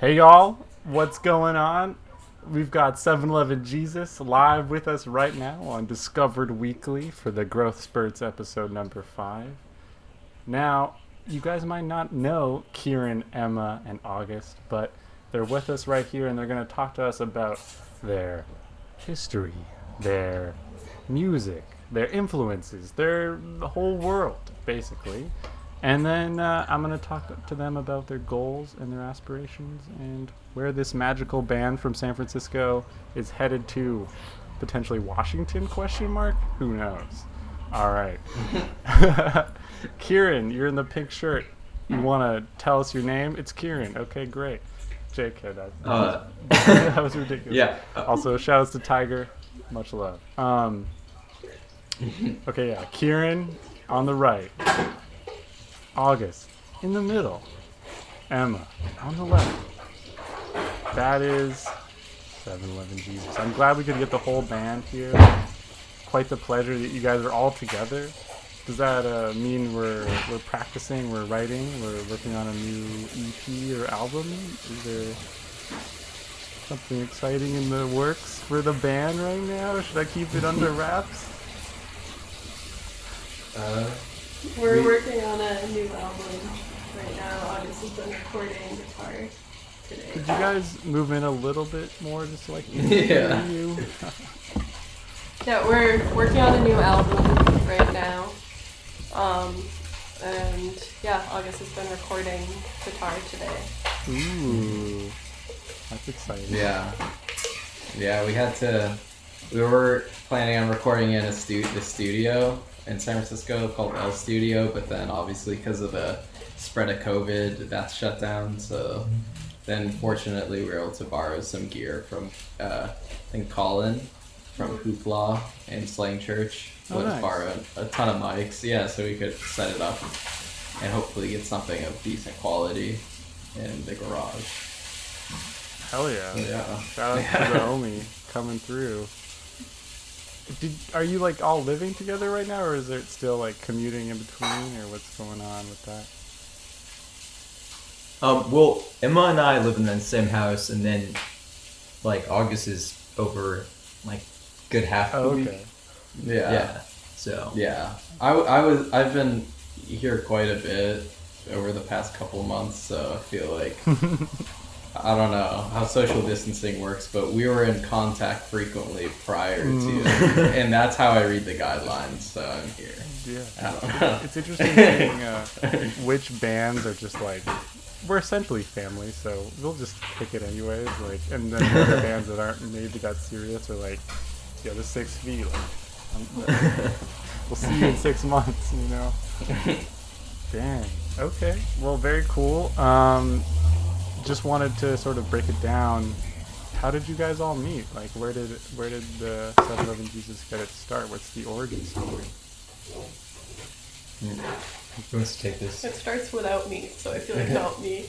Hey y'all, what's going on? We've got 7-Eleven Jesus live with us right now on Discovered Weekly for the Growth Spurts episode number 5. Now, you guys might not know Kieran, Emma, and August, but they're with us right here and they're going to talk to us about their history, their music, their influences, the whole world, basically. And then I'm going to talk to them about their goals and their aspirations and where this magical band from San Francisco is headed to. Potentially Washington, question mark? Who knows? All right. Kieran, you're in the pink shirt. You want to tell us your name? It's Kieran. Okay, great. JK, that was ridiculous. Yeah. Also, shout outs to Tiger. Much love. Okay, yeah. Kieran on the right. August in the middle. Emma on the left. That is 7-Eleven Jesus. I'm glad we could get the whole band here. Quite the pleasure that you guys are all together. Does that mean we're practicing, we're writing, we're working on a new EP or album? Is there something exciting in the works for the band right now? Should I keep it under wraps? We're working on a new album right now. August has been recording guitar today. Could you guys move in a little bit more just so I can Yeah. hear you? Yeah, we're working on a new album right now. And yeah, August has been recording guitar today. Ooh, that's exciting. Yeah, we were planning on recording in the studio in San Francisco called El Studio, but then obviously because of the spread of COVID, that's shut down. So then fortunately we were able to borrow some gear from, I think Colin from Hoopla and Slang Church was nice. borrowing a ton of mics. Yeah, so we could set it up and hopefully get something of decent quality in the garage. Hell yeah. Yeah. Shout out to the homie coming through. Are you like all living together right now, or is it still like commuting in between, or what's going on with that? Well, Emma and I live in the same house, and then like August is over like good half of the week. Okay. Yeah. So Yeah. I've been here quite a bit over the past couple of months, so I feel like I don't know how social distancing works, but we were in contact frequently prior to, and that's how I read the guidelines. So I'm here. Yeah. I don't know. It's interesting seeing which bands are just like, we're essentially family, so we'll just pick it anyways. Like, and then the other bands that aren't maybe that serious are like, yeah, the 6 feet. Like, we'll see you in 6 months, you know. Dang. Okay. Well, very cool. Just wanted to sort of break it down. How did you guys all meet? Like, where did the 7-Eleven Jesus get its start? What's the origin story? who wants to take this? It starts without me, so I feel like not me.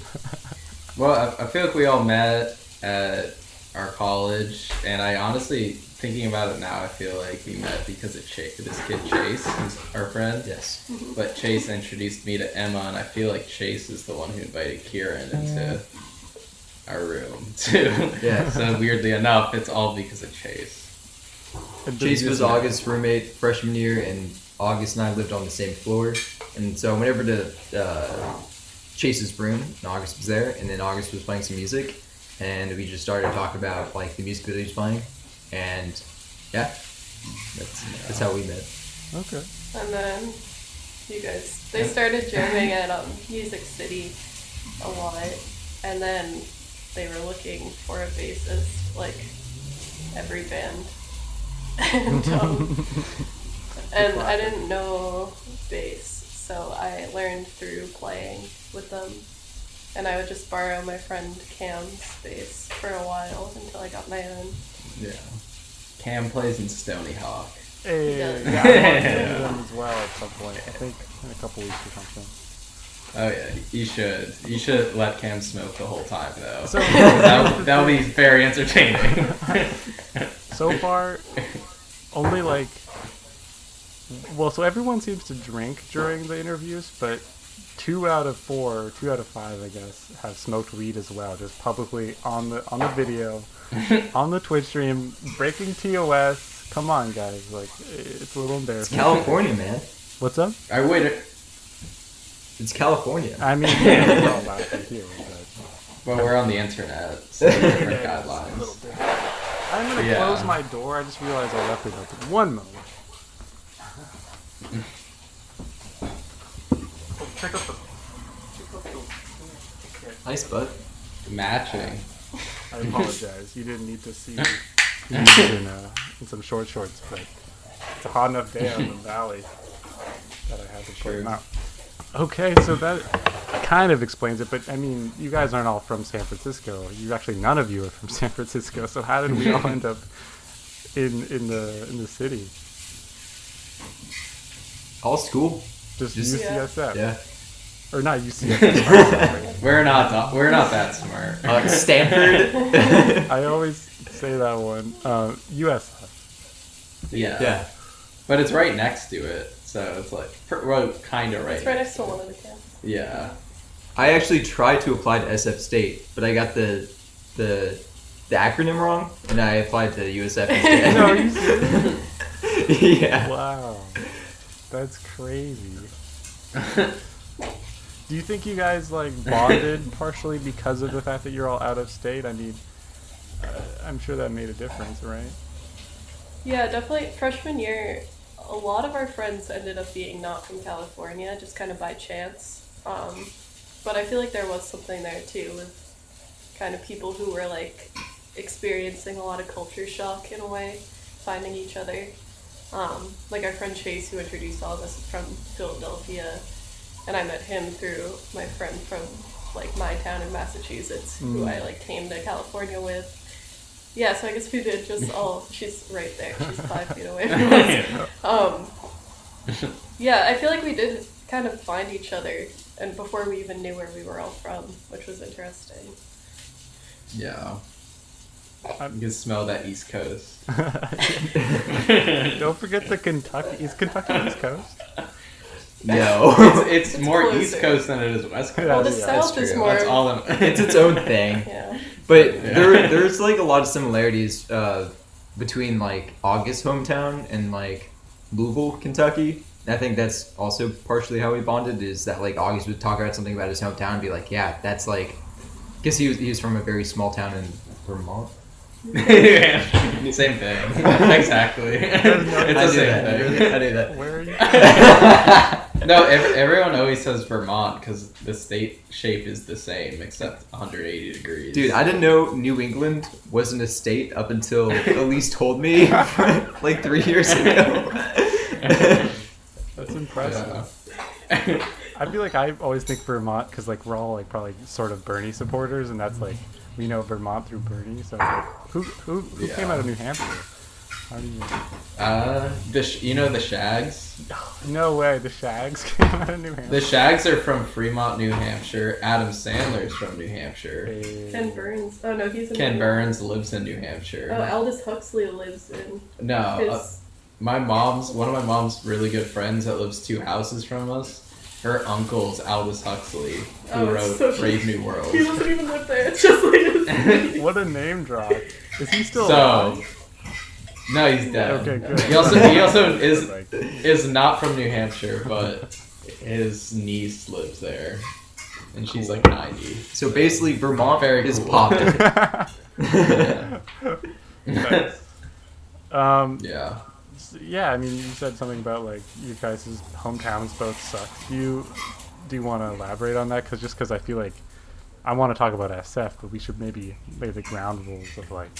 Well, I feel like we all met at our college, and I honestly, thinking about it now, I feel like we met because of this kid Chase, who's our friend. Yes. But Chase introduced me to Emma, and I feel like Chase is the one who invited Kieran into our room too. Yeah. So weirdly enough, it's all because of Chase. Chase was August's roommate freshman year, and August and I lived on the same floor. And so whenever Chase's room, and August was there, and then August was playing some music, and we just started talking about like the music that he was playing, and yeah, that's how we met. Okay. And then they started jamming at Music City a lot, and then they were looking for a bassist, like every band. And I didn't know bass, so I learned through playing with them. And I would just borrow my friend Cam's bass for a while until I got my own. Yeah. Cam plays in Stony Hawk. Hey, does. yeah, I want to do them as well at some point. I think in a couple weeks or something. Oh yeah, you should. You should let Cam smoke the whole time though. So That'll be very entertaining. so far, only like, well, so everyone seems to drink during the interviews, but 2 out of 4, 2 out of 5, I guess, have smoked weed as well, just publicly on the video, on the Twitch stream, breaking TOS. Come on, guys, like it's a little It's embarrassing. California, man. What's up? I wait. It's California. I mean, we're all allowed to here, But we're on the internet, so different but guidelines. I'm gonna Yeah. close my door. I just realized I left it open. One moment. Check out the. Nice, bud. Matching. I apologize. You didn't need to see me in some shorts, but it's a hot enough day out in the valley that I had to put them True. out. Okay, so that kind of explains it, but I mean, you guys aren't all from San Francisco. None of you are from San Francisco. So how did we all end up in the city? All school. Just Just- UCSF, Yeah. or not UCSF? We're not that smart. Stanford. I always say that one. USF. Yeah. Yeah. But it's right next to it, so it's like well, kind of right. It's right next to one of the camps. Yeah. I actually tried to apply to SF State, but I got the acronym wrong, and I applied to USF instead. No, are you serious? Yeah. Wow, that's crazy. Do you think you guys like bonded partially because of the fact that you're all out of state? I mean, I'm sure that made a difference, right? Yeah, definitely. Freshman year, a lot of our friends ended up being not from California, just kind of by chance. But I feel like there was something there too, with kind of people who were like experiencing a lot of culture shock in a way, finding each other. Like our friend Chase, who introduced all of us, is from Philadelphia, and I met him through my friend from like my town in Massachusetts, who I like came to California with. Yeah, so I guess we did just all. She's right there. She's 5 feet away from us. Yeah, I feel like we did kind of find each other, and before we even knew where we were all from, which was interesting. Yeah. You can smell that East Coast. Don't forget the Kentucky. Is Kentucky East Coast? No. It's more closer. East Coast than it is West Coast. Yeah, Well, the yeah, South that's is true. more. That's all. It's its own thing. Yeah. But Yeah. there's like a lot of similarities between like August's hometown and like Louisville, Kentucky. And I think that's also partially how we bonded. Is that like August would talk about something about his hometown and be like, yeah, that's like, because he was from a very small town in Vermont. Yeah. Same thing. Exactly. It's I the knew same that. thing. I knew that. Where are you? No, everyone always says Vermont because the state shape is the same except 180 degrees. Dude, I didn't know New England wasn't a state up until Elise told me like 3 years ago. That's impressive. I feel like I always think Vermont because like we're all like probably sort of Bernie supporters, and that's like we know Vermont through Bernie. So like, who Yeah. came out of New Hampshire? How do you? You know the Shags? No way, the Shags came out of New Hampshire. The Shags are from Fremont, New Hampshire. Adam Sandler's from New Hampshire. Ken Burns. Oh no, he's in. Ken Burns lives in New Hampshire. Oh, Aldous Huxley lives in No, his. one of my mom's really good friends that lives 2 houses from us. Her uncle's Aldous Huxley, who Oh, wrote so Brave New World. He doesn't even live there. It's just like. What a name drop! Is he still So, alive? no, he's dead. Okay, good. He also Like, is not from New Hampshire, but his niece lives there, and she's like 90. So basically, Vermont Very is cool. popping. nice. Yeah. Yeah, I mean, you said something about like you guys' hometowns both suck. Do you want to elaborate on that? Because I feel like I want to talk about SF, but we should maybe lay the ground rules of like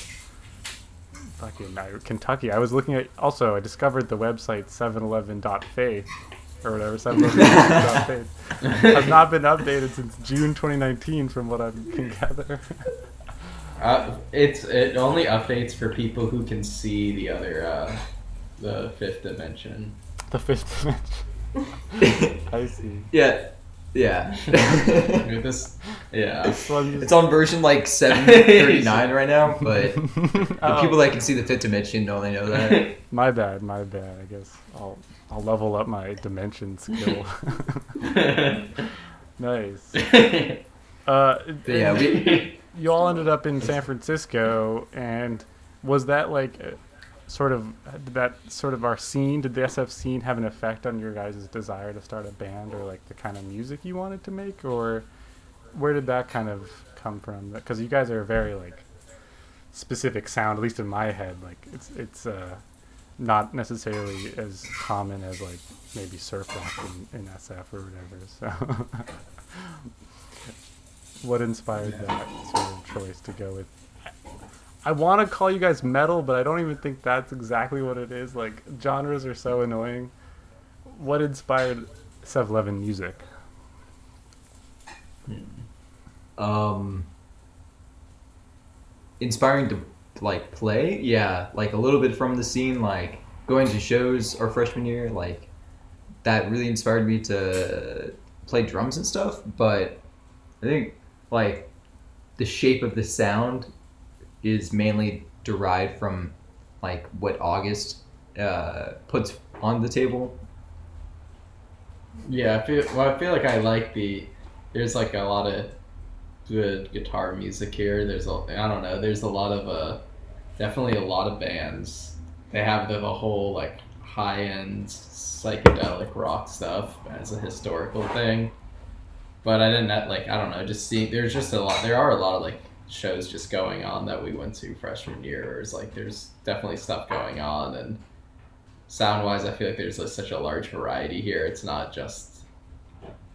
fucking Kentucky. I was looking at I discovered the website 711.faith or whatever 711.faith has not been updated since June 2019, from what I can gather. It only updates for people who can see the other the 5th dimension. The fifth dimension. I see. Yeah. Yeah. This, yeah. It's on version like 739 right now, but the people that can see the fifth dimension only know that. My bad. I guess I'll level up my dimension skill. Nice. But yeah, you all ended up in San Francisco, and was that like our scene? Did the SF scene have an effect on your guys' desire to start a band, or like the kind of music you wanted to make, or where did that kind of come from? Because you guys are a very like specific sound, at least in my head. Like it's not necessarily as common as like maybe surf rock in SF or whatever. So, what inspired that sort of choice to go with? I want to call you guys metal, but I don't even think that's exactly what it is. Like, genres are so annoying. What inspired 7-Eleven music? Inspiring to like play, yeah, like a little bit from the scene, like going to shows our freshman year, like that really inspired me to play drums and stuff. But I think like the shape of the sound is mainly derived from like what August puts on the table. Yeah, I feel like I like there's like a lot of good guitar music here. There's a lot of definitely a lot of bands. They have the whole like high-end psychedelic rock stuff as a historical thing. But I didn't just see there are a lot of like shows just going on that we went to freshman year. There's definitely stuff going on, and sound-wise I feel like there's such a large variety here. It's not just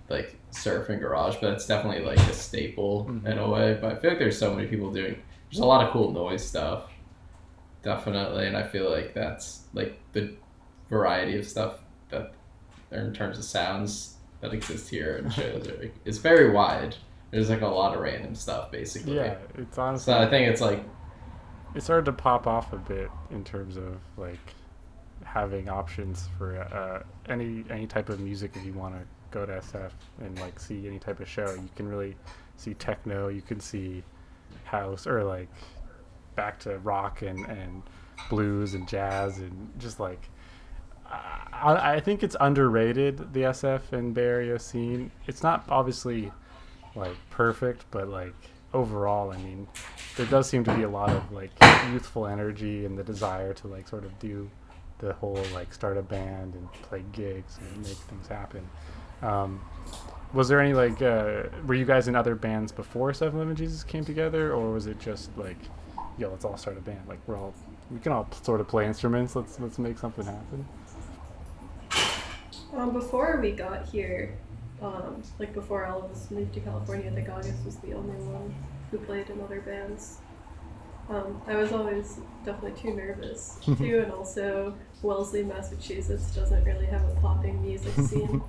like surf and garage, but it's definitely like a staple in a way. But I feel like there's so many people there's a lot of cool noise stuff, definitely, and I feel like that's like the variety of stuff that in terms of sounds that exist here and shows is very wide. There's like a lot of random stuff basically. Yeah, it's honestly. So I think it's like it started to pop off a bit in terms of like having options for any type of music. If you want to go to SF and like see any type of show, you can really see techno, you can see house, or like back to rock and blues and jazz, and just like I think it's underrated, the SF and Bay Area scene. It's not obviously like perfect, but like overall, I mean, there does seem to be a lot of like youthful energy and the desire to like sort of do the whole like start a band and play gigs and make things happen. Was there any like were you guys in other bands before 7-Eleven Jesus came together, or was it just like, yo, let's all start a band, like we can all sort of play instruments, let's make something happen? Before we got here, like before all of us moved to California, I think August was the only one who played in other bands. I was always definitely too nervous too, and also Wellesley, Massachusetts doesn't really have a popping music scene.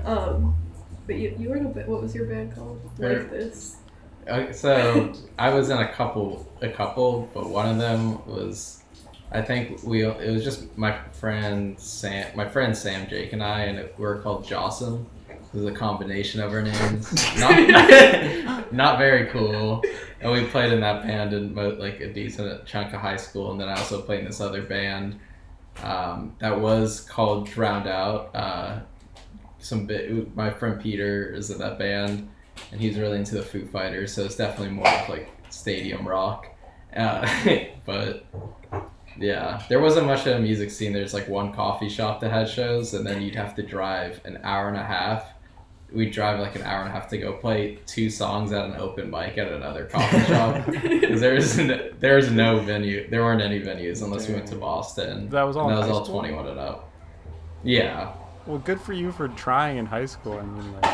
But you were in a bit. What was your band called? Like This. So I was in a couple, but one of them was, I think it was just my friend Sam, Jake, and I, and we were called Jossum. It was a combination of our names. Not very cool. And we played in that band in like a decent chunk of high school, and then I also played in this other band that was called Drowned Out. My friend Peter is in that band, and he's really into the Foo Fighters, so it's definitely more of like stadium rock. But yeah, there wasn't much of a music scene. There's like one coffee shop that had shows, and then you'd have to drive an hour and a half. We'd drive like an hour and a half to go play 2 songs at an open mic at another coffee shop. Because there was no venue. There weren't any venues unless we went to Boston. That was all. And that was all 21 and up. Yeah. Well, good for you for trying in high school. I mean, like,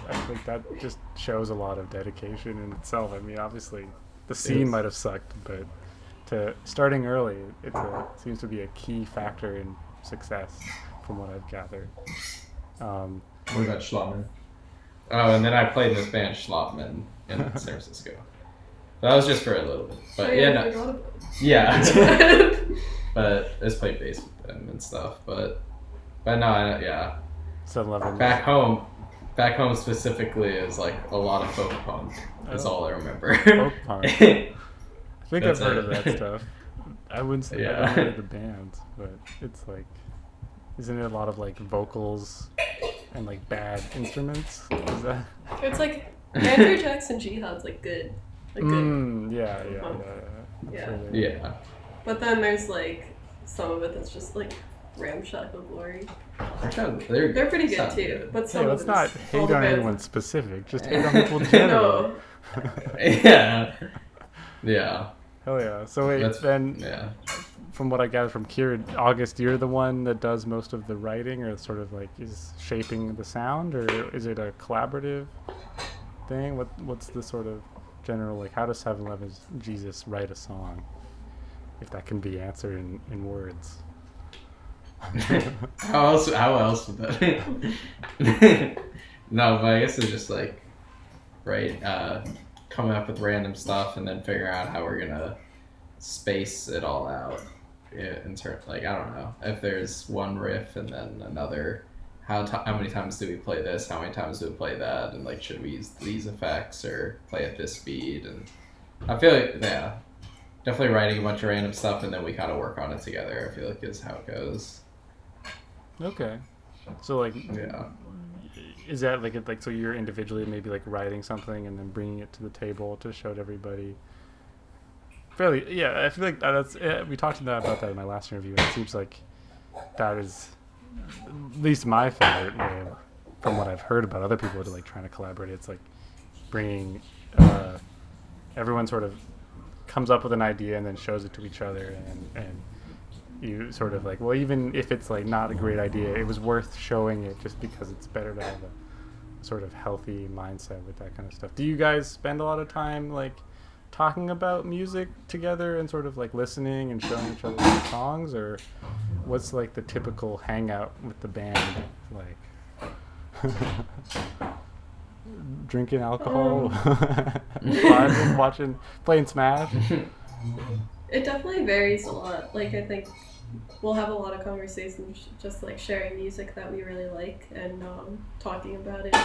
I think that just shows a lot of dedication in itself. I mean, obviously, the scene might have sucked, but starting early, it seems to be a key factor in success, from what I've gathered. What about Schlotman? Oh, and then I played in this band Schlotman in San Francisco. That was just for a little bit, but yeah. But I just played bass with them and stuff. But no, yeah. 7-Eleven. Back home, back home specifically, it was like a lot of folk punk. Is all I remember. Folk punk. I think That's I've heard of it. that stuff. I wouldn't say I don't know the bands, but it's like, isn't it a lot of like vocals and like bad instruments? Is that? It's like Andrew Jackson Jihad's like good. Like good. Yeah. Yeah. But then there's like some of it that's just like ramshackle glory. They're pretty good too. But some Hey, of let's it not is- hate all the on bands- anyone specific. Just hate on people in general. No. Yeah. Yeah. Hell yeah. So wait, That's, then yeah. from what I gather from Kieran, August, you're the one that does most of the writing, or sort of like is shaping the sound, or is it a collaborative thing? What's the sort of general, like, how does 7-Eleven's Jesus write a song? If that can be answered in words. How else would that? No, but I guess it's just like, right, coming up with random stuff and then figuring out how we're gonna space it all out. Yeah, in terms, like, I don't know, if there's one riff and then another, how many times do we play this? How many times do we play that? And like, should we use these effects or play at this speed? And I feel like, yeah, definitely writing a bunch of random stuff and then we kind of work on it together. I feel like is how it goes. Okay. So like, Yeah. is that like so you're individually maybe like writing something and then bringing it to the table to show to everybody? Fairly, yeah. I feel like that's we talked about that in my last interview, and it seems like that is at least my favorite way of, from what I've heard about other people who are like trying to collaborate. It's like bringing everyone sort of comes up with an idea and then shows it to each other, and you sort of like, well, even if it's like not a great idea, it was worth showing it just because it's better to have a sort of healthy mindset with that kind of stuff. Do you guys spend a lot of time like talking about music together and sort of like listening and showing each other the songs, or what's like the typical hangout with the band like? Drinking alcohol, vibing, watching, playing Smash. It definitely varies a lot. Like, I think we'll have a lot of conversations just like sharing music that we really like and talking about it.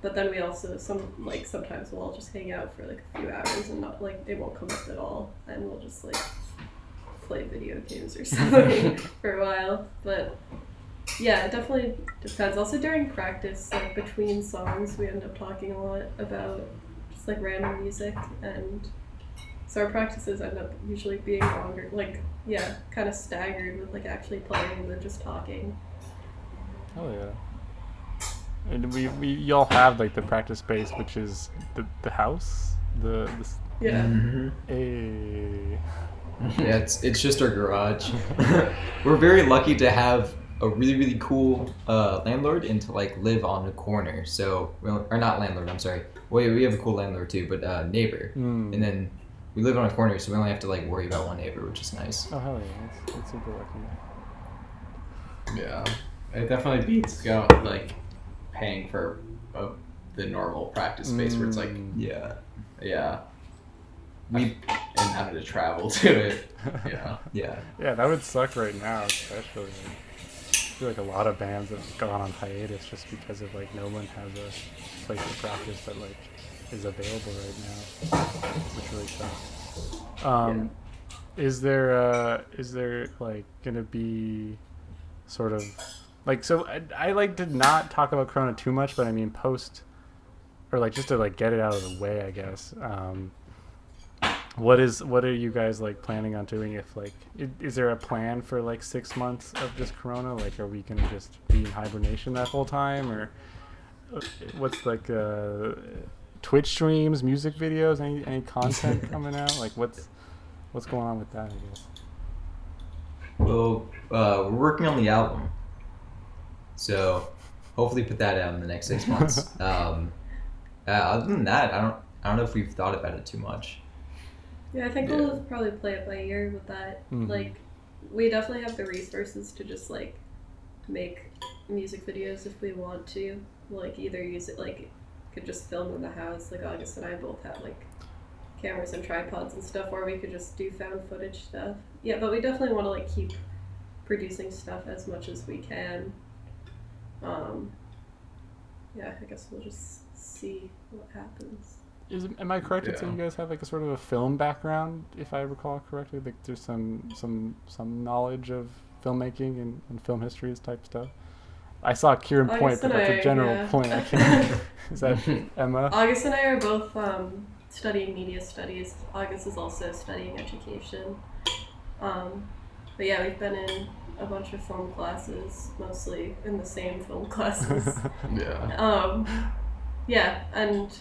But then we also sometimes we'll all just hang out for like a few hours and not like it won't come up at all, and we'll just like play video games or something for a while. But yeah, it definitely depends. Also during practice, like between songs, we end up talking a lot about just like random music, and so our practices end up usually being longer, like, yeah, kind of staggered with like actually playing than just talking. Oh yeah. And we y'all have like the practice space, which is the house, Yeah. Mm-hmm. a Yeah, it's just our garage. We're very lucky to have a really, really cool landlord and to like live on the corner. So, or not landlord, I'm sorry. We have a cool landlord too, but neighbor. And then we live on a corner, so we only have to like worry about one neighbor, which is nice. Oh hell yeah, that's super lucky. Yeah. It definitely beats like paying for the normal practice space where it's like, Yeah. yeah. And having to travel to it. Yeah. Yeah. Yeah, that would suck right now, especially. I feel like a lot of bands have gone on hiatus just because of like no one has a place to practice that like is available right now, which really sucks. Is there like gonna be sort of like, so I like to not talk about Corona too much, but I mean post, or like just to like get it out of the way, I guess. What are you guys like planning on doing if like is there a plan for like 6 months of just Corona? Like, are we gonna just be in hibernation that whole time, or what's like Twitch streams, music videos, any content coming out? Like what's going on with that, I guess? Well, we're working on the album, so hopefully put that out in the next 6 months. Other than that, I don't know if we've thought about it too much. Yeah, I think we'll probably play it by ear with that. Mhm. Like, we definitely have the resources to just like make music videos if we want to. Like, either use it like could just film in the house. Like August and I both have like cameras and tripods and stuff, or we could just do found footage stuff. Yeah, but we definitely want to like keep producing stuff as much as we can. yeah, I guess we'll just see what happens. Am I correct in Yeah. saying you guys have like a sort of a film background, if I recall correctly? Like there's some knowledge of filmmaking and film histories type stuff. I saw Kieran point, August but and that's a I, general yeah. point. I can't. Is that Emma? August and I are both studying media studies. August is also studying education. But yeah, we've been in a bunch of film classes, mostly in the same film classes. Yeah. Yeah, and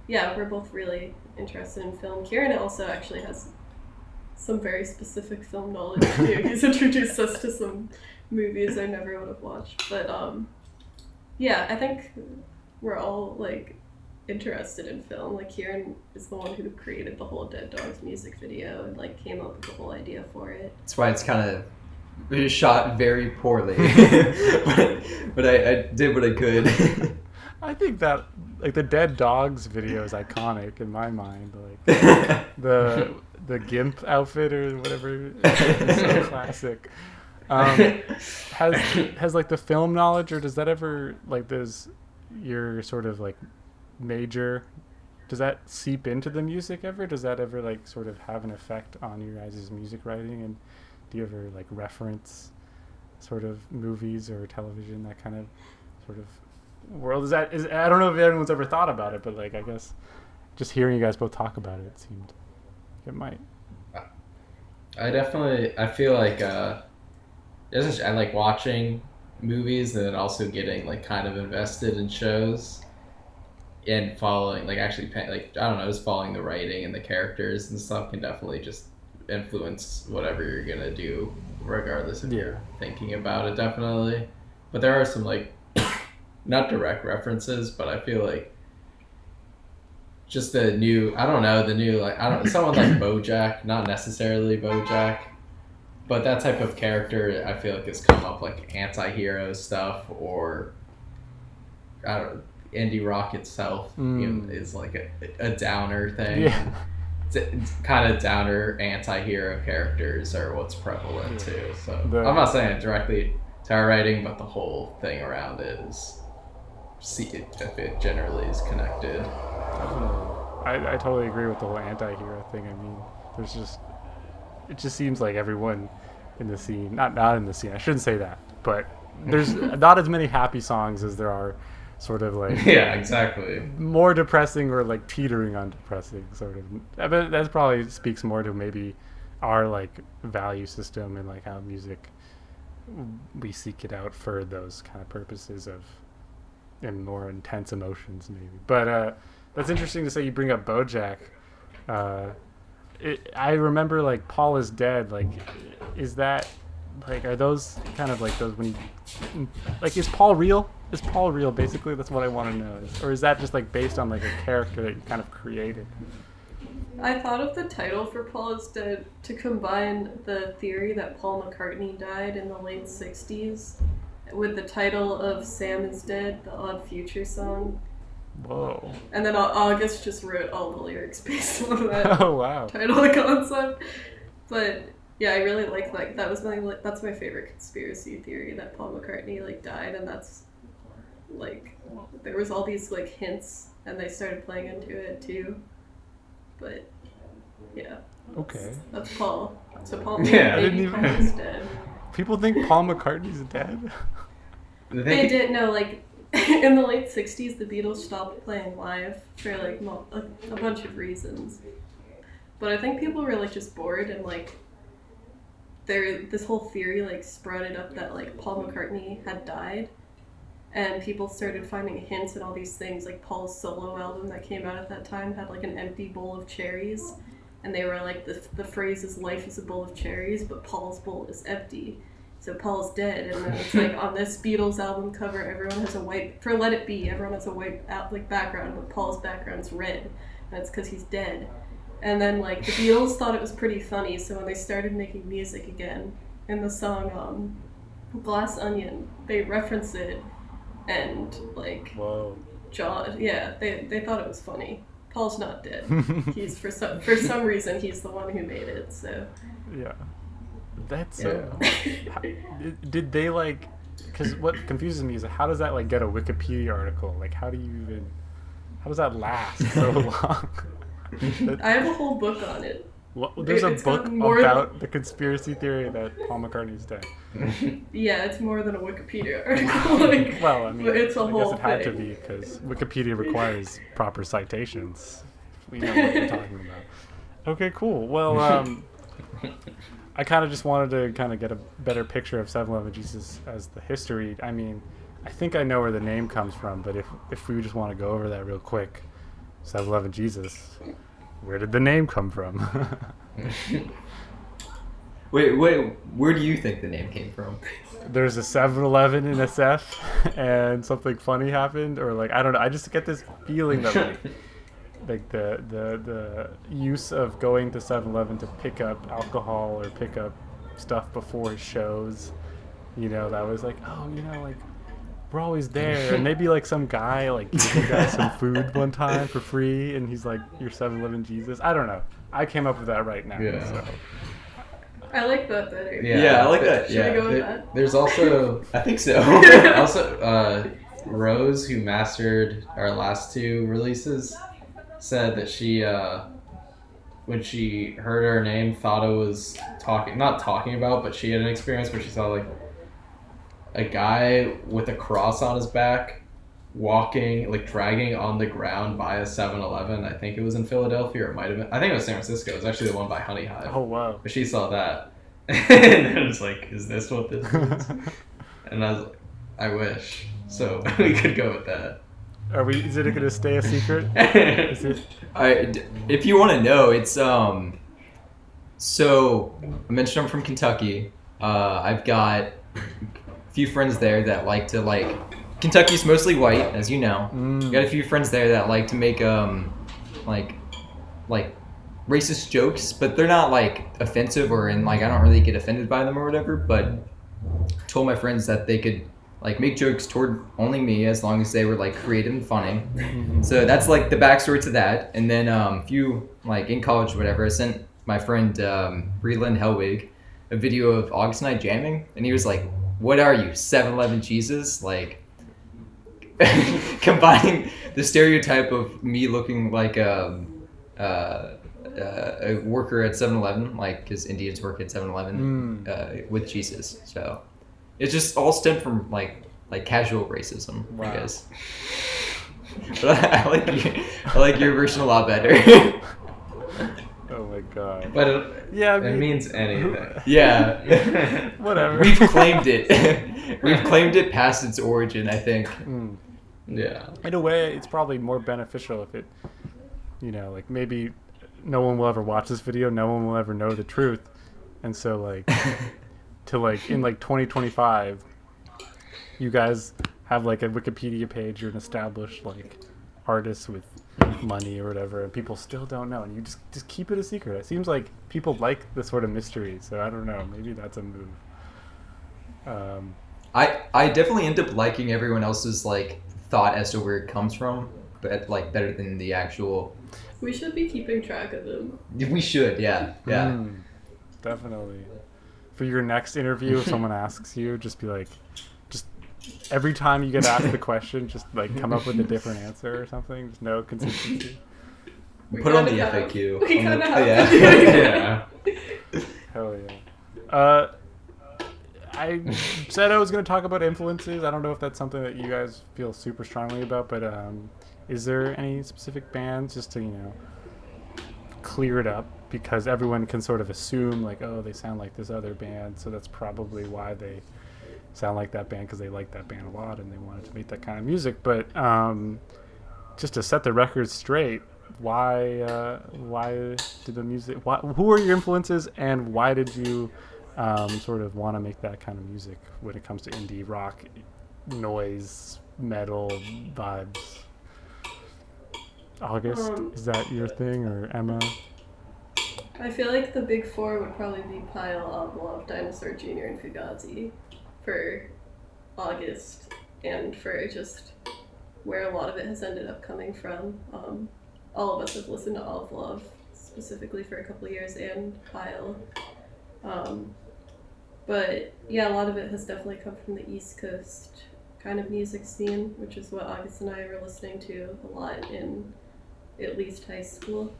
yeah, we're both really interested in film. Kieran also actually has some very specific film knowledge too. He's introduced us to some movies I never would have watched. But yeah, I think we're all like interested in film. Like Kieran is the one who created the whole Dead Dogs music video and like came up with the whole idea for it. That's why it's kind of shot very poorly. but I did what I could. I think that like the Dead Dogs video is iconic in my mind. Like the gimp outfit or whatever is so classic. Has like the film knowledge, or does that ever like does your sort of like major, does that seep into the music ever? Does that ever like sort of have an effect on your guys' music writing? And do you ever like reference sort of movies or television, that kind of sort of world? I don't know if anyone's ever thought about it, but like I guess just hearing you guys both talk about it, it seemed it might. I feel like I like watching movies and then also getting like kind of invested in shows and following like actually like I don't know, just following the writing and the characters and stuff can definitely just influence whatever you're gonna do regardless if you're thinking about it, definitely. But there are some like not direct references, but I feel like just the new like someone like BoJack, not necessarily BoJack, but that type of character I feel like has come up, like anti-hero stuff, or I don't know, indie rock itself is like a downer thing. Yeah. It's kind of downer anti-hero characters are what's prevalent too. So I'm not saying it directly to our writing, but the whole thing around it is if it generally is connected. I totally agree with the whole anti-hero thing. I mean, it just seems like everyone in the scene, not in the scene, I shouldn't say that, but there's not as many happy songs as there are sort of like yeah, exactly, more depressing or like teetering on depressing sort of. But that probably speaks more to maybe our like value system and like how music, we seek it out for those kind of purposes of and more intense emotions maybe. But that's interesting to say you bring up BoJack. I remember like Paul is Dead. Like, is that like, are those kind of like those when you like, is Paul real? Is Paul real? Basically, that's what I want to know. Or is that just like based on like a character that you kind of created? I thought of the title for Paul is Dead to combine the theory that Paul McCartney died in the late 60s with the title of Sam is Dead, the Odd Future song. Whoa. And then August just wrote all the lyrics based on that Oh, wow. title concept. But yeah, I really like that's my favorite conspiracy theory, that Paul McCartney like died, and that's like there was all these like hints and they started playing into it too. But yeah. Okay. That's Paul. So Paul Paul is dead. People think Paul McCartney's dead? They didn't know, like, in the late 60s, the Beatles stopped playing live for, like, a bunch of reasons. But I think people were, like, just bored, and, like, this whole theory, like, sprouted up that, like, Paul McCartney had died. And people started finding hints and all these things, like Paul's solo album that came out at that time had, like, an empty bowl of cherries. And they were, like, the phrase is, life is a bowl of cherries, but Paul's bowl is empty. So Paul's dead, and then it's like on this Beatles album cover, everyone has a white, for Let It Be, everyone has a white like background, but Paul's background's red, and it's because he's dead. And then like the Beatles thought it was pretty funny, so when they started making music again, in the song Glass Onion, they reference it, and like Whoa. John, yeah, they thought it was funny. Paul's not dead. He's for some reason he's the one who made it. So yeah. That's did they like because what confuses me is how does that like get a Wikipedia article? Like, how does that last so long? I have a whole book on it. There's a It's book got more about the conspiracy theory that Paul McCartney's dead. Yeah, it's more than a Wikipedia article. Like, Well, I mean, but it's a I whole guess it had to thing. be because Wikipedia requires proper citations. We know what we're talking about. Okay, cool. Well, I kind of just wanted to kind of get a better picture of 7-Eleven Jesus as the history. I mean, I think I know where the name comes from, but if we just want to go over that real quick, 7-Eleven Jesus, where did the name come from? Wait, where do you think the name came from? There's a 7-Eleven in SF, and something funny happened, or like I don't know. I just get this feeling that like the use of going to 7-Eleven to pick up alcohol or pick up stuff before shows, you know, that was like, oh, you know, like we're always there. And maybe like some guy like gave you guys some food one time for free, and he's like, you're 7-Eleven Jesus. I don't know. I came up with that right now. Yeah. So. I like that better. Yeah, I like that. Should we Yeah, go with that? There's also I think so. Rose, who mastered our last two releases, said that she when she heard her name thought it was not talking about, but she had an experience where she saw like a guy with a cross on his back walking, like dragging on the ground by a 7-Eleven. I think it was in Philadelphia, or it might have been. I think it was San Francisco. It was actually the one by Honey Hive. Oh wow. But she saw that, and it was like, "Is this what this is?" And I was like, "I wish." So we could go with that. Is it going to stay a secret? Is it? If you want to know, it's So I mentioned I'm from Kentucky. I've got a few friends there that like to like. Kentucky's mostly white, as you know. Got a few friends there that like to make like racist jokes, but they're not like offensive or in like I don't really get offended by them or whatever. But told my friends that they could like make jokes toward only me as long as they were like creative and funny. So that's like the backstory to that. And then a few like in college or whatever, I sent my friend Breland Helwig a video of August and I jamming, and he was like, "What are you, 7-Eleven Jesus?" Like. Combining the stereotype of me looking like a worker at 7-Eleven, like because Indians work at 7-Eleven, with Jesus. So it just all stemmed from like casual racism, Wow. I guess. But I like your version a lot better. Oh my god. But it means anything. Yeah. Whatever. We've claimed it. We've claimed it past its origin, I think. Yeah. In a way, it's probably more beneficial if it, you know, like maybe no one will ever watch this video, no one will ever know the truth, and so like, to like in like 2025, you guys have like a Wikipedia page, you're an established like artist with money or whatever, and people still don't know, and you just keep it a secret. It seems like people like this sort of mystery, so I don't know, maybe that's a move. I definitely end up liking everyone else's like thought as to where it comes from, but like better than the actual. We should be keeping track of them. We should, yeah. Definitely. For your next interview, if someone asks you, just be like, just every time you get asked the question, just like come up with a different answer or something. Just no consistency. Put on the FAQ. We kind of have Yeah. Hell yeah. I said I was going to talk about influences. I don't know if that's something that you guys feel super strongly about, but is there any specific bands, just to, you know, clear it up? Because everyone can sort of assume, like, oh, they sound like this other band, so that's probably why they sound like that band, because they like that band a lot and they wanted to make that kind of music. But just to set the record straight, why did the music? Who are your influences, and why did you sort of want to make that kind of music when it comes to indie rock, noise, metal vibes? August, is that your thing, or Emma? I feel like the big four would probably be Pile, Oblov, Dinosaur Jr., and Fugazi for August, and for just where a lot of it has ended up coming from. All of us have listened to Oblov specifically for a couple of years, and Pile. But yeah, a lot of it has definitely come from the East Coast kind of music scene, which is what August and I were listening to a lot in at least high school.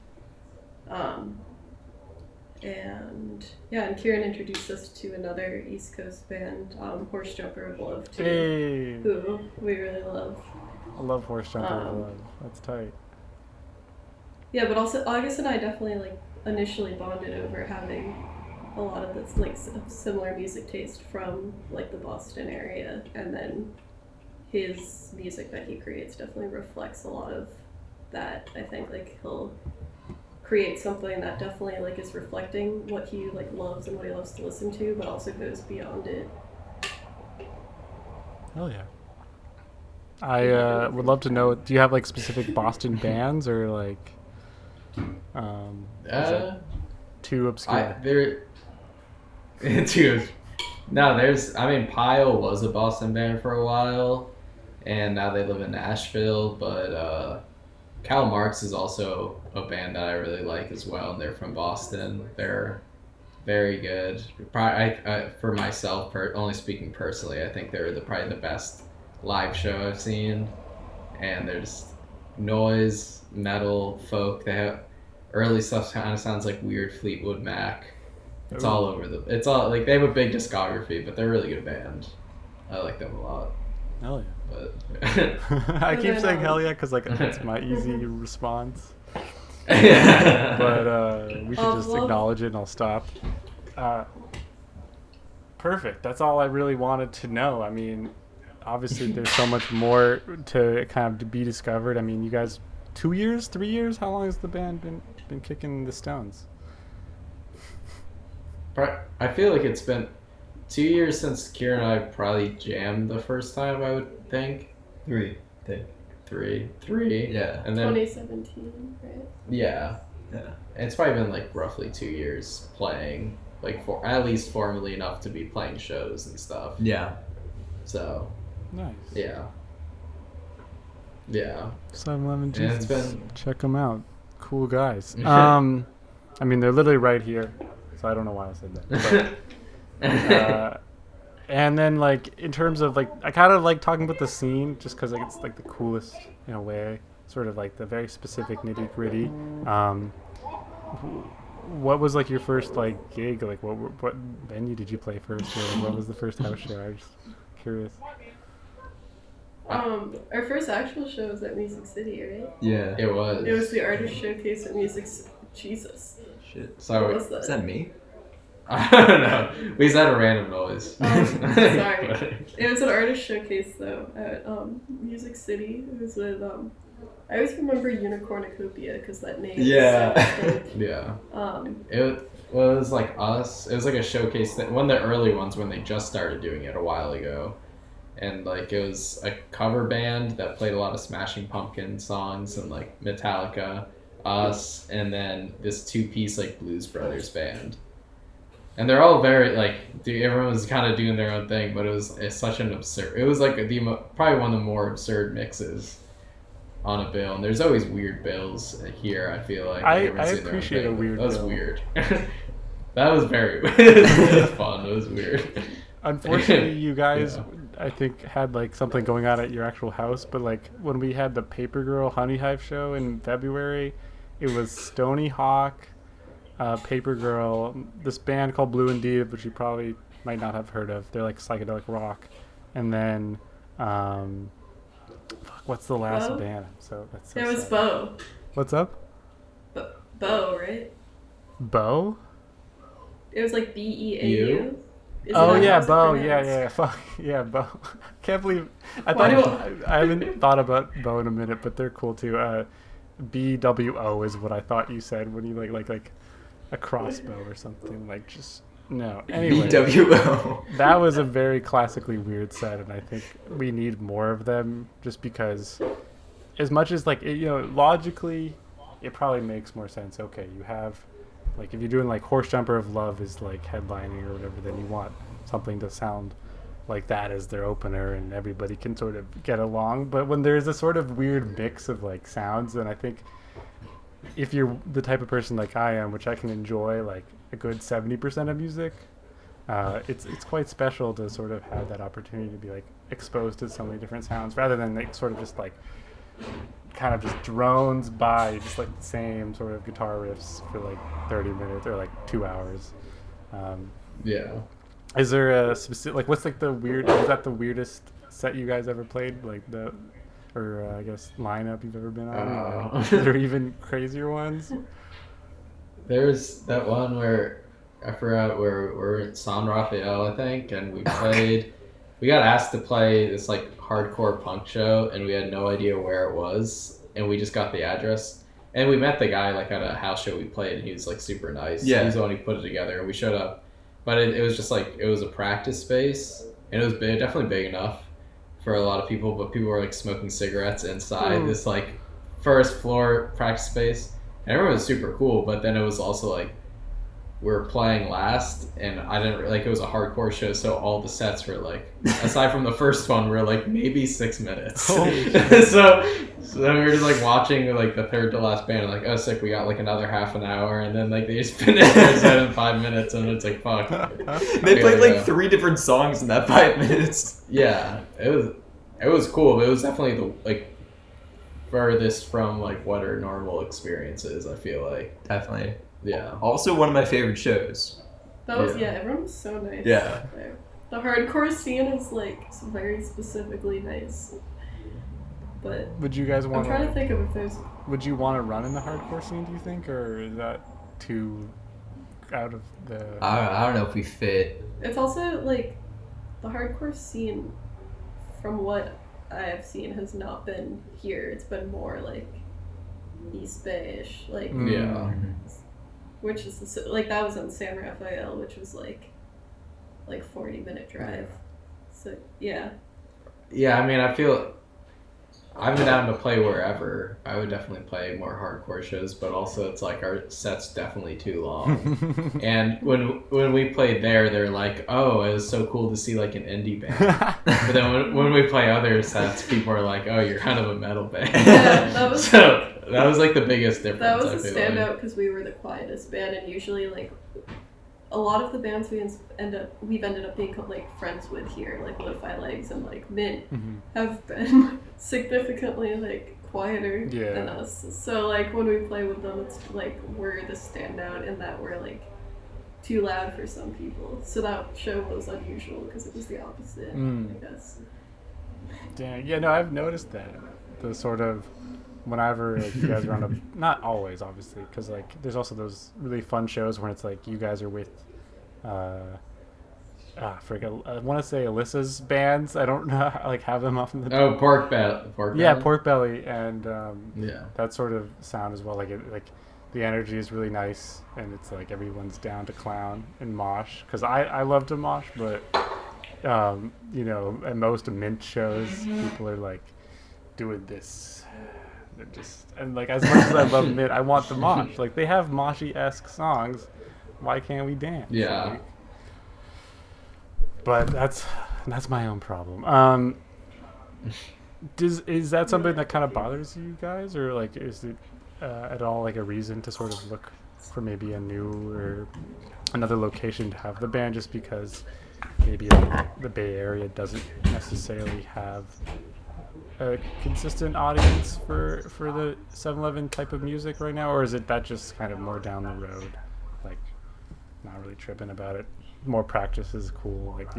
And Kieran introduced us to another East Coast band, Horse Jumper of Love, too, Hey, who we really love. I love Horse Jumper of Love. That's tight. Yeah, but also August and I definitely initially bonded over having a lot of this similar music taste from the Boston area, and then his music that he creates definitely reflects a lot of that. I think he'll create something that definitely is reflecting what he loves and what he loves to listen to, but also goes beyond it. Hell yeah. I would love to know, do you have specific Boston bands, or is that too obscure? Pyle was a Boston band for a while, and now they live in Nashville, but Cal Marx is also a band that I really like as well, and they're from Boston. They're very good. Probably, for myself, only speaking personally, I think they're probably the best live show I've seen, and there's noise, metal, folk. They have early stuff kind of sounds like weird Fleetwood Mac. It's all over it's all they have a big discography, but they're a really good band. I like them a lot. Hell yeah. But I keep saying hell yeah because it's my easy response. Yeah. But we should just acknowledge it and I'll stop. Perfect. That's all I really wanted to know. I mean, obviously there's so much more to kind of be discovered. I mean, you guys, 2 years, 3 years? How long has the band been kicking the stones? I feel like it's been 2 years since Kieran and I probably jammed the first time, I would think. 3, I think. 3. Yeah. And then 2017, right? Yeah. Yeah. And it's probably been roughly 2 years playing, for at least formally enough to be playing shows and stuff. Yeah. So. Nice. Yeah. Yeah. 7-Eleven Yeah, Jesus. Check them out. Cool guys. I mean, they're literally right here, so I don't know why I said that. But, and then in terms of I kind of like talking about the scene just because it's the coolest in a way, sort of the very specific nitty gritty. What was your first gig? What venue did you play first, or what was the first house show? I'm just curious. Our first actual show was at Music City, right? Yeah. It was. It was the artist showcase at Jesus. Shit. So what was that? Is that me? I don't know. We just had a random noise. Sorry. It was an artist showcase though at Music City. It was with I always remember Unicornucopia because that name. Yeah. Is so distinct. Yeah. It was us. It was a showcase one of the early ones when they just started doing it a while ago, and it was a cover band that played a lot of Smashing Pumpkins songs and Metallica, us, and then this 2-piece Blues Brothers band. And they're all very everyone was kind of doing their own thing, but it's such an absurd. It was probably one of the more absurd mixes on a bill, and there's always weird bills here. I feel like I appreciate a weird bill. That was weird. That was very it was fun. It was weird. Unfortunately, you guys, I think, had something going on at your actual house, but when we had the Paper Girl Honey Hive show in February, it was Stony Hawk, Paper Girl, this band called Blue Indeed, which you probably might not have heard of. They're psychedelic rock, and then what's the last Bo? band? That's so It was sad. Bo. What's up? Bo, right? Bo? It was Beau. Oh yeah, Bo. Yeah. Fuck yeah, Bo. Can't believe I haven't thought about Bo in a minute, but they're cool too. BWO is what I thought you said when you like a crossbow or something. Just no. Anyway, BWO. That was a very classically weird set, and I think we need more of them. Just because, as much as logically, it probably makes more sense. Okay, you have. If you're doing Horse Jumper of Love is headlining or whatever, then you want something to sound like that as their opener and everybody can sort of get along. But when there's a sort of weird mix of sounds, then I think if you're the type of person like I am, which I can enjoy a good 70% of music, it's quite special to sort of have that opportunity to be like exposed to so many different sounds rather than like sort of just like kind of just drones by just like the same sort of guitar riffs for like 30 minutes or like 2 hours. Yeah. Is there a specific like what's like the weird? Is that the weirdest set you guys ever played? Like the or I guess lineup you've ever been on? Is there even crazier ones? There's that one where I forgot where we're in San Rafael, I think, and we played. We got asked to play this like hardcore punk show, and we had no idea where it was, and we just got the address, and we met the guy like at a house show we played, and he was like super nice. Yeah, he's the one who put it together, and we showed up, but it was just like it was a practice space, and it was big, definitely big enough for a lot of people, but people were like smoking cigarettes inside this like first floor practice space. And everyone was super cool, but then it was also like we were playing last, and I didn't like it was a hardcore show, so all the sets were like, aside from the first one, were like maybe 6 minutes. so we were just like watching like the third to last band, and like oh sick, we got like another half an hour, and then like they just finished their set in 5 minutes, and it's like fuck. They played like 3 different songs in that 5 minutes. Yeah, it was cool, but it was definitely the like furthest from like what our normal experiences, I feel like. Definitely. Yeah. Also one of my favorite shows. That was everyone was so nice. Yeah. There. The hardcore scene is like very specifically nice. But Would you guys want? I'm trying to think of if there's. Would you want to run in the hardcore scene? Do you think, or is that too out of the? I don't know if we fit. It's also like the hardcore scene, from what I have seen, has not been here. It's been more like East Bay-ish, like Yeah. which is like that was in San Rafael, which was like 40-minute drive. So yeah. Yeah, I mean, I feel I've been down to play wherever. I would definitely play more hardcore shows, but also it's like our set's definitely too long. And when we played there, they're like, "Oh, it was so cool to see like an indie band." But then when we play other sets, people are like, "Oh, you're kind of a metal band." Yeah, that was so that was like the biggest difference. that was I a feel standout because we were the quietest band, and usually like a lot of the bands we've ended up being like friends with here, like Lo-Fi Legs and like Mint, have been significantly like quieter than us. So like when we play with them, it's like we're the standout in that we're like too loud for some people. So that show was unusual because it was the opposite, I guess. Dang. Yeah, no, I've noticed that. The sort of whenever like, you guys are on a not always obviously because like there's also those really fun shows when it's like you guys are with I want to say Alyssa's bands. I don't know like have them off in the Pork Belly. Yeah, Pork Belly, and that sort of sound as well. Like the energy is really nice, and it's like everyone's down to clown and mosh because I love to mosh, but you know, at most Mint shows people are like doing this. They're just and like as much as I love Mint, I want the mosh. Like they have moshy-esque songs. Why can't we dance? Yeah. Like, but that's my own problem. Is that something that kind of bothers you guys, or like is it at all like a reason to sort of look for maybe a new or another location to have the band, just because maybe like, the Bay Area doesn't necessarily have a consistent audience for the 7-Eleven type of music right now, or is it that just kind of more down the road, like not really tripping about it? More practice is cool. Like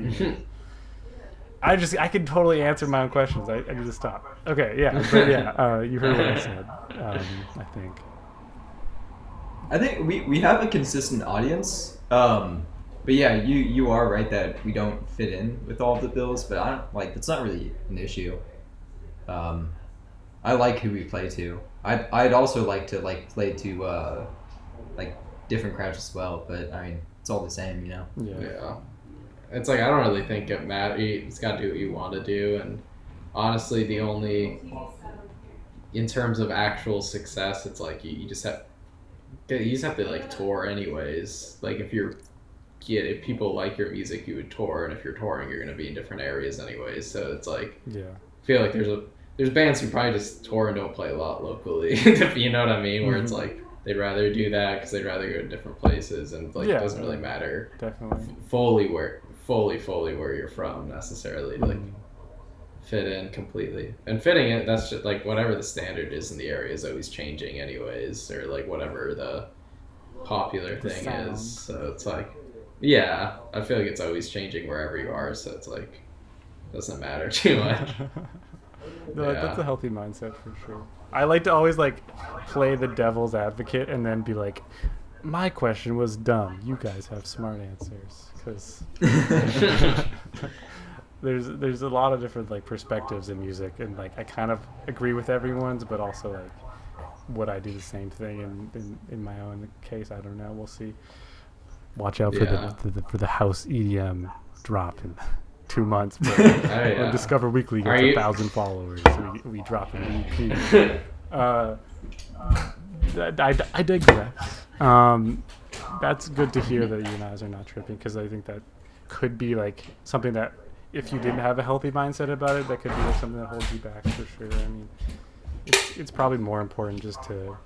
I can totally answer my own questions. I need to stop. Okay, yeah, but yeah, you heard what I said. I think we have a consistent audience. But yeah, you are right that we don't fit in with all the bills, but I don't like that's not really an issue. I like who we play to. I'd also like to like play to like different crowds as well, but I mean it's all the same, you know. Yeah. It's like I don't really think it matters. It's got to do what you want to do, and honestly, the only in terms of actual success, it's like you just have to like tour anyways. Like if if people like your music, you would tour, and if you're touring, you're gonna be in different areas anyways. So it's like I feel like there's bands who probably just tour and don't play a lot locally. You know what I mean? Where it's like they'd rather do that because they'd rather go to different places, and like Yeah, it doesn't really matter Definitely. fully where you're from necessarily to like fit in completely. And fitting in, that's just like whatever the standard is in the area is always changing anyways, or like whatever the popular The thing sound. is. So it's like, yeah, I feel like it's always changing wherever you are. So it's like doesn't matter too much. No, that's a healthy mindset for sure. I like to always like play the devil's advocate and then be like, my question was dumb. You guys have smart answers, because there's a lot of different like perspectives in music, and like I kind of agree with everyone's, but also like would I do the same thing in my own case? I don't know. We'll see. Watch out for the house EDM drop in 2 months. On Discover Weekly gets 1,000 followers. We drop an EP. I digress. That's good to hear that you guys are not tripping, because I think that could be like something that if you didn't have a healthy mindset about it, that could be like something that holds you back for sure. I mean, it's probably more important just to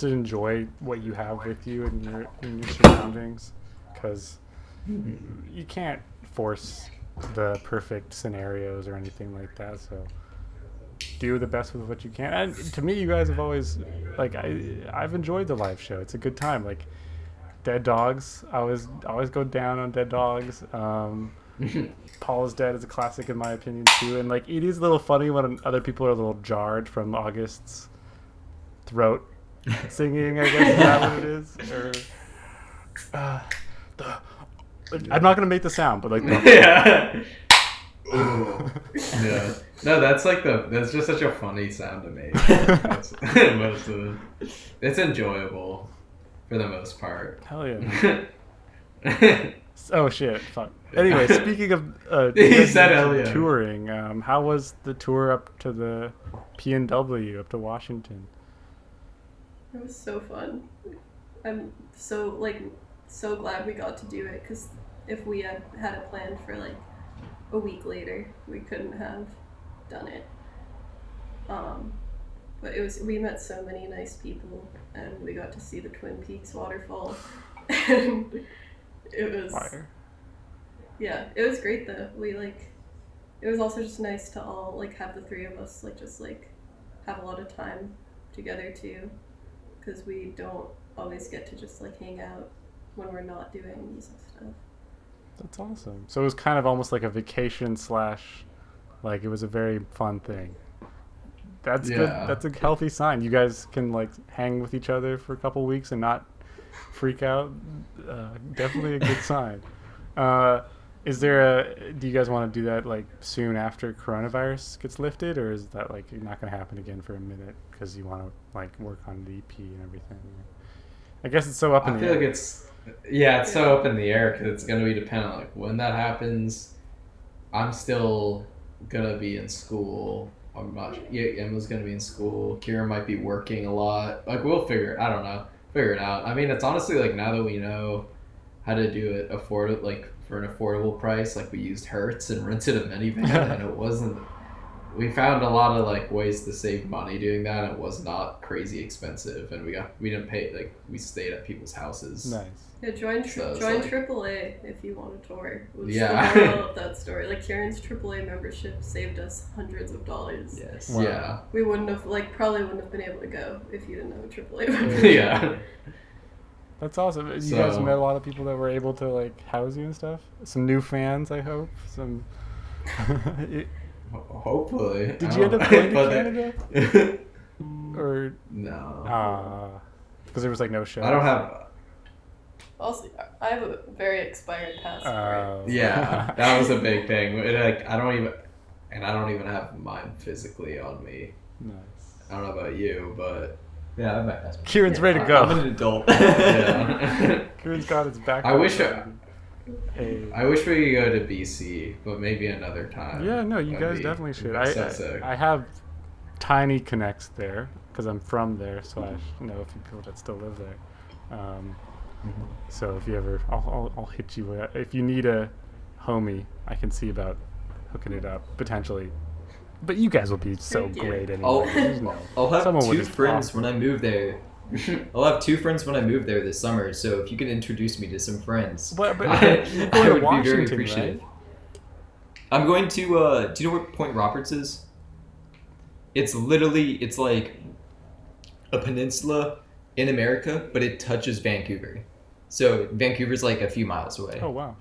enjoy what you have with you and your surroundings, because you can't force the perfect scenarios or anything like that. So do the best with what you can. And to me, you guys have always like I've enjoyed the live show. It's a good time. Like Dead Dogs, I always go down on Dead Dogs. Paul is Dead is a classic in my opinion too. And like it is a little funny when other people are a little jarred from August's throat singing, I guess. Is that what it is? Or I'm not gonna make the sound, but like yeah. Yeah. No, that's just such a funny sound to make. Most of it's enjoyable for the most part. Hell yeah. Oh shit! Fuck. Anyway, speaking of he said hell yeah. touring, how was the tour up to the PNW up to Washington? It was so fun. I'm so glad we got to do it, because if we had it planned for like a week later, we couldn't have done it. But we met so many nice people, and we got to see the Twin Peaks waterfall, and it was Fire. Yeah, it was great though. It was also just nice to all like have the three of us just have a lot of time together too, because we don't always get to just hang out when we're not doing music stuff. That's awesome. So it was kind of almost like a vacation / like it was a very fun thing. That's good. That's a healthy sign. You guys can hang with each other for a couple weeks and not freak out. Definitely a good sign. Do you guys want to do that soon after coronavirus gets lifted, or is that not going to happen again for a minute because you want to work on the EP and everything? I guess it's so up in the air. I feel like it's so up in the air because it's going to be dependent on when that happens. I'm still going to be in school. I'm not. Yeah, Emma's going to be in school. Kieran might be working a lot. We'll figure it out. I mean, it's honestly now that we know how to do it for an affordable price, we used Hertz and rented a minivan, and it wasn't. We found a lot of ways to save money doing that. And it was not crazy expensive, and we didn't pay we stayed at people's houses. Nice. Yeah, join AAA if you want a tour. Was the moral of that story. Kieran's AAA membership saved us hundreds of dollars. Yes. Wow. Yeah. We wouldn't have probably wouldn't have been able to go if you didn't have a AAA membership. Yeah. That's awesome. You guys met a lot of people that were able to house you and stuff. Some new fans, I hope. Some. Hopefully. Did you end up going to Canada? Or no? Because there was no show. I don't have. Also, I have a very expired passport. Yeah, that was a big thing. I don't even have mine physically on me. Nice. I don't know about you, but yeah, I have my passport. Kieran's ready to go. I'm an adult. Yeah. Kieran's got his back. I wish we could go to BC, but maybe another time. Yeah, no, you guys definitely should. I have tiny connects there because I'm from there, so I know a few people that still live there. So if you ever, I'll hit you. If you need a homie, I can see about hooking it up potentially. But you guys will be so Thank you. great anyway. There's no- I'll have someone will two just friends offer. when I move there. I'll have 2 friends when I move there this summer. So if you could introduce me to some friends, But you're I going to would be very Washington, appreciative. right? I'm going to. Do you know where Point Roberts is? It's like a peninsula in America, but it touches Vancouver. So Vancouver's like a few miles away. Oh wow,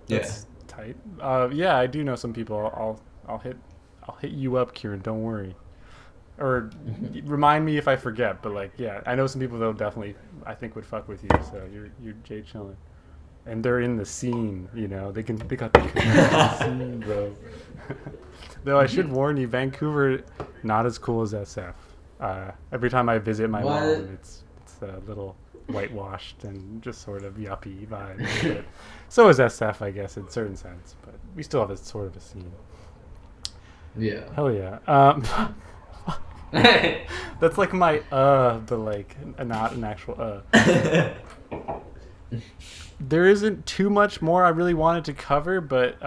Yeah. that's tight. Yeah, I do know some people. I'll hit you up, Kieran. Don't worry. Or remind me if I forget. But like, yeah, I know some people that'll definitely I think would fuck with you. So you're Jay chilling, and they're in the scene. You know, they got the scene, bro. Though I should warn you, Vancouver not as cool as SF. Every time I visit my What? mom, it's a little whitewashed and just sort of yuppie vibe. But so is SF, I guess, in certain sense. But we still have a sort of a scene. Yeah. Hell yeah. That's like my but like not an actual There isn't too much more I really wanted to cover, but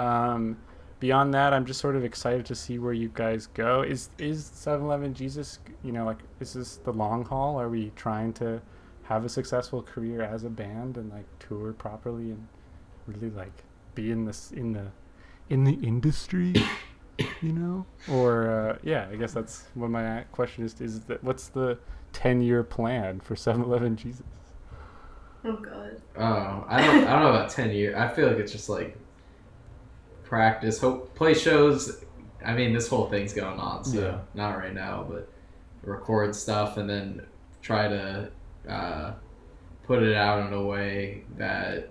beyond that, I'm just sort of excited to see where you guys go. Is 7-Eleven Jesus, like, is this the long haul? Are we trying to have a successful career as a band and like tour properly and really like be in the industry? Or yeah, I guess that's what my question is that what's the 10-year plan for 7-Eleven Jesus? Oh god. Oh, I don't know about 10 years. I feel like it's just like practice, play shows. I mean, this whole thing's going on, so Yeah. not right now, but record stuff and then try to put it out in a way that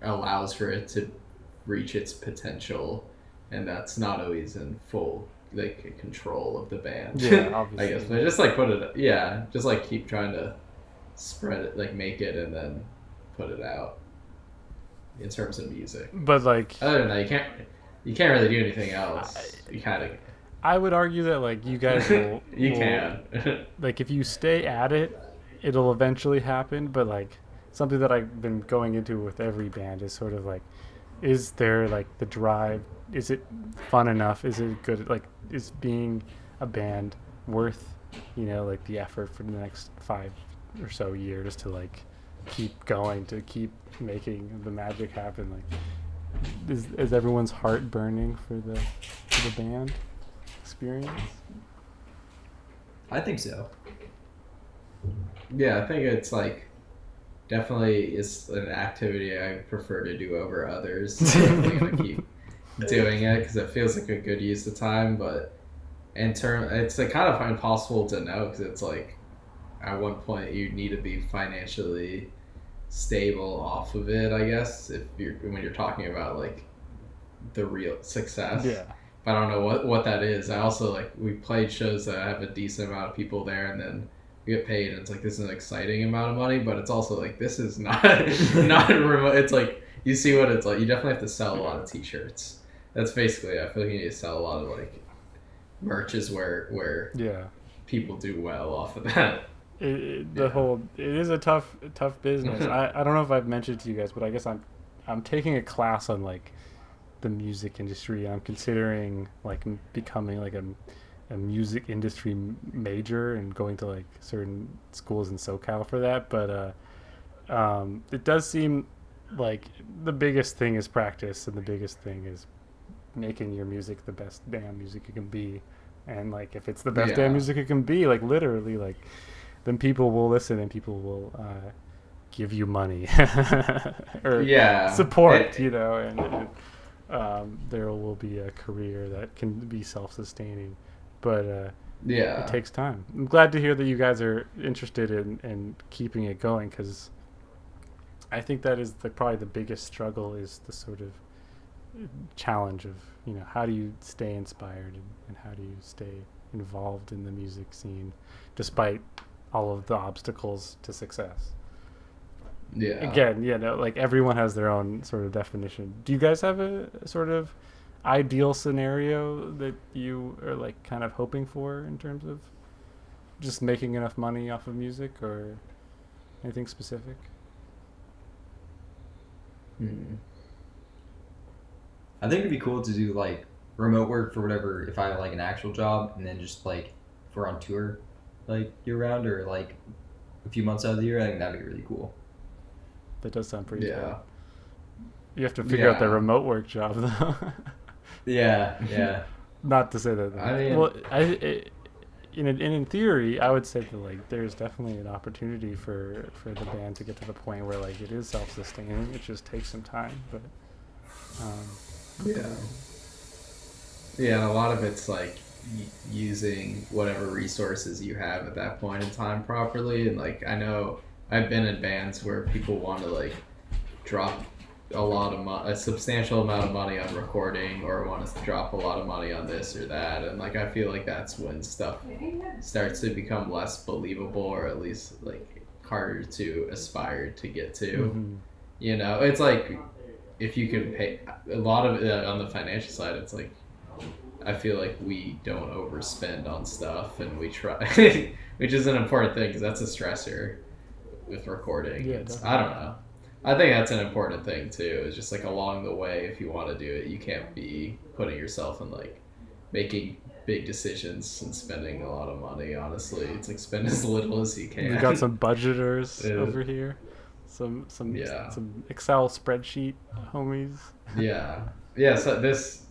allows for it to reach its potential, and that's not always in full like control of the band. Yeah, obviously. I guess, but just like put it, yeah, just like keep trying to spread it, like make it and then put it out in terms of music. But like, Other than that, you can't really do anything else. You kind of I would argue that like you guys will you will- can. like if you stay at it, it'll eventually happen. But like something that I've been going into with every band is sort of like, is there like the drive? Is it fun enough? Is it good? Like, is being a band worth like the effort for the next 5 or so years to like keep going, to keep making the magic happen? Like, is everyone's heart burning for the band experience? I think so. Yeah, I think it's like definitely is an activity I prefer to do over others. I'm gonna keep doing it because it feels like a good use of time, but it's like kind of impossible to know because it's like at one point you need to be financially stable off of it, I guess, when you're talking about like the real success. Yeah. But I don't know what that is. I also like we played shows that have a decent amount of people there, and then we get paid, and it's like this is an exciting amount of money, but it's also like this is not remote. It's like you see what it's like. You definitely have to sell a lot of T-shirts. That's basically. I feel like you need to sell a lot of like merches where Yeah. people do well off of that. It Yeah. is a tough business. I don't know if I've mentioned to you guys, but I guess I'm taking a class on like the music industry. I'm considering like becoming like a music industry major and going to like certain schools in SoCal for that. But it does seem like the biggest thing is practice, and the biggest thing is making your music the best damn music it can be. And like if it's the best Yeah. damn music it can be, like literally, like then people will listen and people will give you money or Yeah. support, and there will be a career that can be self-sustaining. But Yeah. it takes time. I'm glad to hear that you guys are interested in keeping it going, because I think that is probably the biggest struggle, is the sort of challenge of how do you stay inspired and how do you stay involved in the music scene despite all of the obstacles to success. Yeah. Again, like everyone has their own sort of definition. Do you guys have a sort of ideal scenario that you are like kind of hoping for in terms of just making enough money off of music, or anything specific? Hmm. I think it'd be cool to do like remote work for whatever, if I have like an actual job, and then just like if we're on tour like year round or like a few months out of the year, I think that'd be really cool. That does sound pretty Yeah. cool. You have to figure out the Yeah. remote work job though. Yeah. Not to say that. I mean- well, in theory, I would say that like there's definitely an opportunity for the band to get to the point where like it is self-sustaining. It just takes some time, but Yeah. Yeah, and a lot of it's like using whatever resources you have at that point in time properly. And like, I know I've been in bands where people want to like drop a substantial amount of money on recording, or want to drop a lot of money on this or that. And like, I feel like that's when stuff starts to become less believable, or at least like harder to aspire to get to. mhm. You know, it's like if you can pay a lot of it on the financial side, it's like I feel like we don't overspend on stuff, and we try, which is an important thing because that's a stressor with recording. Yeah, I don't know. I think that's an important thing too. It's just like along the way, if you want to do it, you can't be putting yourself in like making big decisions and spending a lot of money. Honestly, it's like spend as little as you can. We got some budgeters Yeah. over here, some Yeah. some Excel spreadsheet homies. Yeah. So this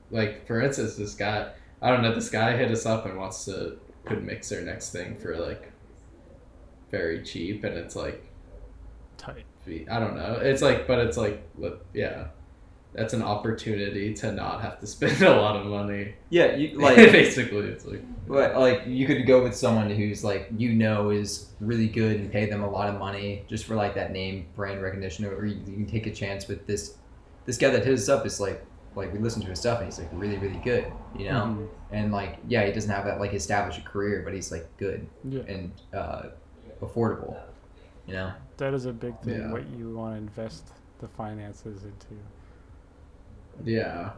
like, for instance, this guy, I don't know, this guy hit us up and wants to could mix their next thing for like very cheap, and it's like, Tight. I don't know, it's like, but it's like, yeah, that's an opportunity to not have to spend a lot of money. Yeah, you like basically, it's like, like you could go with someone who's like is really good and pay them a lot of money just for like that name brand recognition, or you can take a chance with this guy that hit us up is like we listen to his stuff and he's like really, really good, you know? Mhm. And like, yeah, he doesn't have that like established career, but he's like good Yeah. and affordable, you know? That is a big thing. Yeah. What you want to invest the finances into. yeah.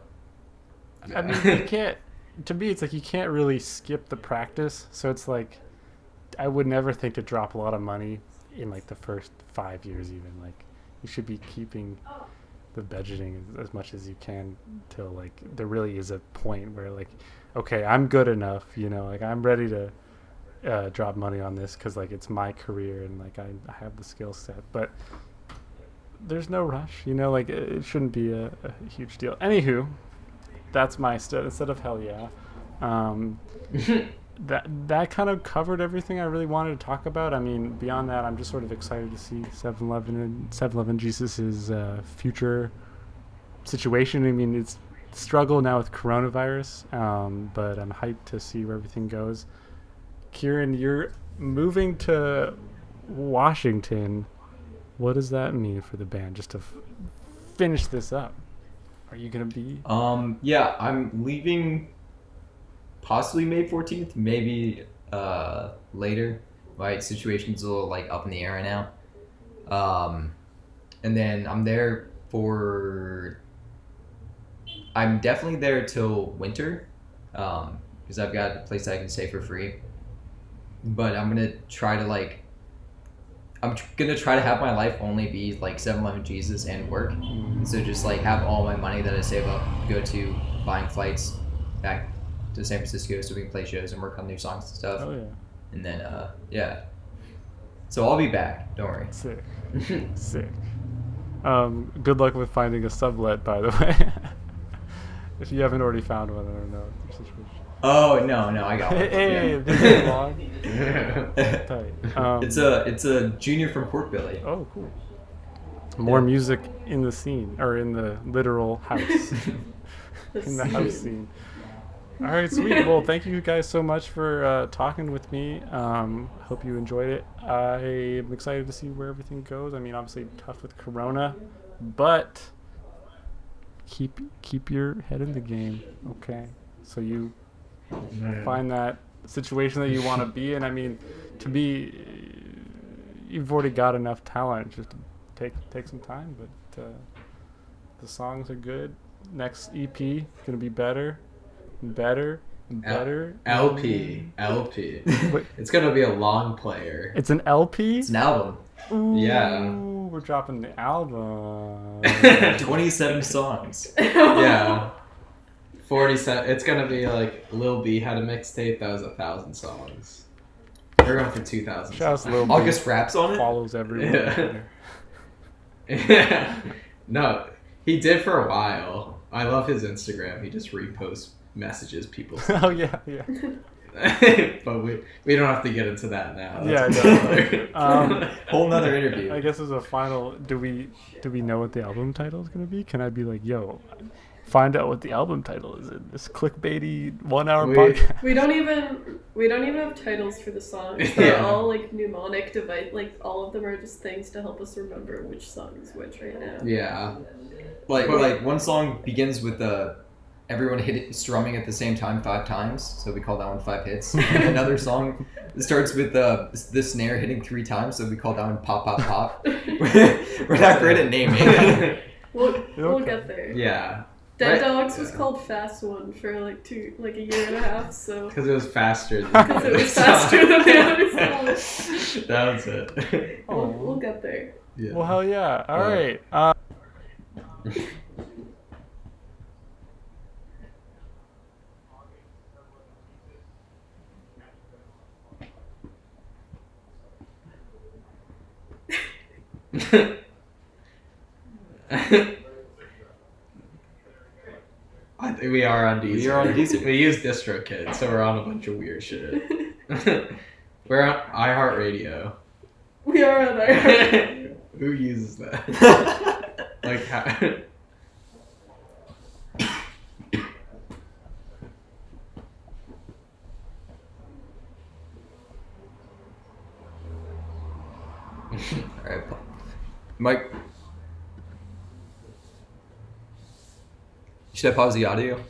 I mean, you can't. To me, it's like you can't really skip the practice. So it's like, I would never think to drop a lot of money in like the first 5 years. Even like, you should be keeping the budgeting as much as you can till like there really is a point where like, okay, I'm good enough. You know, like I'm ready to drop money on this because like it's my career and like I have the skill set. But there's no rush. You know, like it shouldn't be a huge deal. Anywho. That's my instead of hell yeah. That kind of covered everything I really wanted to talk about. I mean, beyond that, I'm just sort of excited to see 7-Eleven Jesus' future situation. I mean, it's struggle now with coronavirus, but I'm hyped to see where everything goes. Kieran, you're moving to Washington. What does that mean for the band? Just to finish this up. Are you gonna be? Yeah, I'm leaving possibly May 14th, maybe later. My situation's a little like up in the air right now. And then I'm definitely there till winter, because I've got a place I can stay for free. But I'm gonna try to have my life only be like 7-Eleven Jesus and work. And so just like have all my money that I save up go to buying flights back to San Francisco so we can play shows and work on new songs and stuff. Oh yeah. And then yeah. So I'll be back. Don't worry. Sick. Sick. Good luck with finding a sublet, by the way. If you haven't already found one, I don't know your situation. Oh no, I got one. Hey, Yeah. this is long. Tight. It's a junior from Pork Belly. Oh, cool. More music in the scene, or in the literal house. In the house scene. All right, sweet. Well, thank you guys so much for talking with me. Hope you enjoyed it. I am excited to see where everything goes. I mean, obviously tough with Corona, but keep your head in the game, okay? So you find that situation that you want to be in. I mean, you've already got enough talent. Just take some time, but the songs are good. Next EP gonna be better. LP. Wait, It's gonna be a long player. it's an LP. It's an album. Ooh, Yeah. we're dropping the album. 27 songs. Yeah. 47. It's gonna be like Lil B had a mixtape that was 1,000 songs. We're going for 2,000. Shout out to Lil B. August raps on it. Follows everyone. Yeah. Yeah. No, he did for a while. I love his Instagram. He just reposts messages people send. Oh yeah. But we don't have to get into that now. Yeah, That's Whole nother interview. I guess as a final, do we know what the album title is gonna be? Can I be like, yo, find out what the album title is in this clickbaity 1 hour podcast? We don't even have titles for the songs. They're all like mnemonic device. Like all of them are just things to help us remember which song is which right now. Yeah. Like one song begins with everyone strumming at the same time 5 times, so we call that one 5 hits. And another song starts with the snare hitting 3 times, so we call that one pop pop pop. We're not great at naming. We'll get there. Yeah. Dead Dogs was called Fast One for like a year and a half, so Because it was faster than because it was faster than the other songs. That was it. We'll get there. Yeah. Well, hell yeah! All right. I think we are on Deezer. We are on Deezer. We use DistroKid, so we're on a bunch of weird shit. We're on iHeartRadio. We are on there. Who uses that? Like how? Alright, Mike. Should I pause the audio?